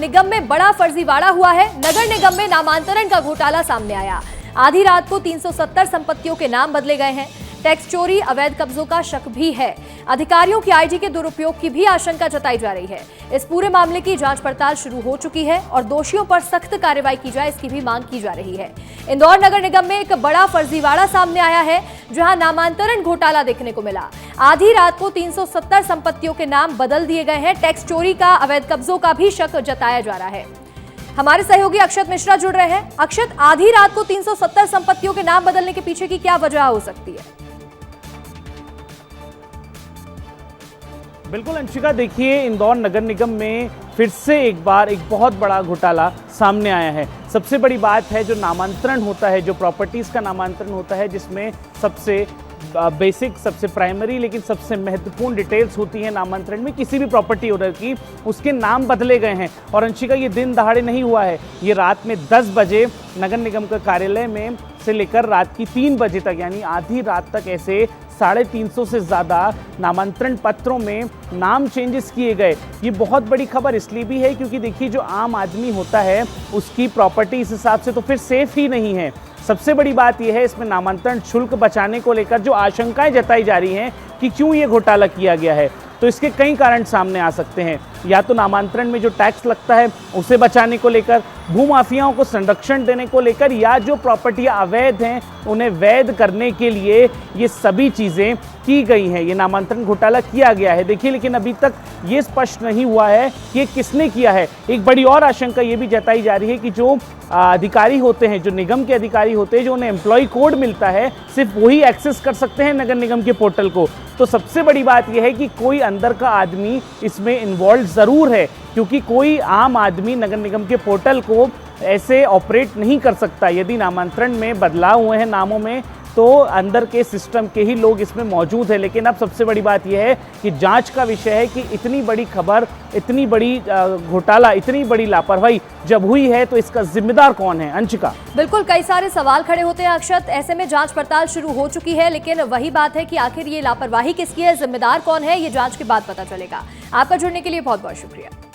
निगम में बड़ा फर्जीवाड़ा हुआ है। नगर निगम में नामांतरण का घोटाला सामने आया। आधी रात को 370 संपत्तियों के नाम बदले गए हैं। टैक्स चोरी, अवैध कब्जों का शक भी है। अधिकारियों की आईडी के दुरुपयोग की भी आशंका जताई जा रही है। इस पूरे मामले की जांच पड़ताल शुरू हो चुकी है और दोषियों पर सख्त कार्रवाई की जाए, इसकी भी मांग की जा रही है। इंदौर नगर निगम में एक बड़ा फर्जीवाड़ा सामने आया है, जहां नामांतरण घोटाला देखने को मिला। आधी रात को 370 संपत्तियों के नाम बदल दिए गए हैं। टैक्स चोरी का, अवैध कब्जों का भी शक जताया जा रहा है। हमारे सहयोगी अक्षत मिश्रा जुड़ रहे हैं। अक्षत, आधी रात को 370 संपत्तियों के नाम बदलने के पीछे की क्या वजह हो सकती है? बिल्कुल अंशिका, देखिए इंदौर नगर निगम में फिर से एक बार एक बहुत बड़ा घोटाला सामने आया है। सबसे बड़ी बात है जो नामांतरण होता है, जो प्रॉपर्टीज़ का नामांतरण होता है, जिसमें सबसे बेसिक, सबसे प्राइमरी लेकिन सबसे महत्वपूर्ण डिटेल्स होती हैं नामांतरण में किसी भी प्रॉपर्टी ओनर की, उसके नाम बदले गए हैं। और अंशिका, ये दिन दहाड़े नहीं हुआ है, ये रात में 10 बजे नगर निगम के कार्यालय में से लेकर रात की 3 बजे तक, यानी आधी रात तक ऐसे 350 से ज़्यादा नामांतरण पत्रों में नाम चेंजेस किए गए। ये बहुत बड़ी खबर इसलिए भी है क्योंकि देखिए जो आम आदमी होता है उसकी प्रॉपर्टी इस हिसाब से तो फिर सेफ ही नहीं है। सबसे बड़ी बात यह है इसमें नामांतरण शुल्क बचाने को लेकर जो आशंकाएं जताई जा रही हैं कि क्यों ये घोटाला किया गया है, तो इसके कई कारण सामने आ सकते हैं। या तो नामांतरण में जो टैक्स लगता है उसे बचाने को लेकर, भूमाफियाओं को संरक्षण देने को लेकर, या जो प्रॉपर्टियां अवैध हैं उन्हें वैध करने के लिए ये सभी चीज़ें की गई हैं। ये नामांतरण घोटाला किया गया है। देखिए, लेकिन अभी तक ये स्पष्ट नहीं हुआ है कि ये किसने किया है। एक बड़ी और आशंका ये भी जताई जा रही है कि जो अधिकारी होते हैं, जो निगम के अधिकारी होते हैं, जो उन्हें एम्प्लॉय कोड मिलता है, सिर्फ वही एक्सेस कर सकते हैं नगर निगम के पोर्टल को। तो सबसे बड़ी बात यह है कि कोई अंदर का आदमी इसमें इन्वॉल्व ज़रूर है, क्योंकि कोई आम आदमी नगर निगम के पोर्टल को ऐसे ऑपरेट नहीं कर सकता। यदि नामांतरण में बदलाव हुए हैं नामों में, तो अंदर के सिस्टम के ही लोग इसमें मौजूद है। लेकिन अब सबसे बड़ी बात यह है कि जांच का विषय है कि इतनी बड़ी खबर, इतनी बड़ी घोटाला, इतनी बड़ी लापरवाही जब हुई है तो इसका जिम्मेदार कौन है? अंशिका, बिल्कुल कई सारे सवाल खड़े होते हैं अक्षत। ऐसे में जांच पड़ताल शुरू हो चुकी है, लेकिन वही बात है कि आखिर ये लापरवाही किसकी है, जिम्मेदार कौन है, ये जांच के बाद पता चलेगा। आपका जुड़ने के लिए बहुत बहुत शुक्रिया।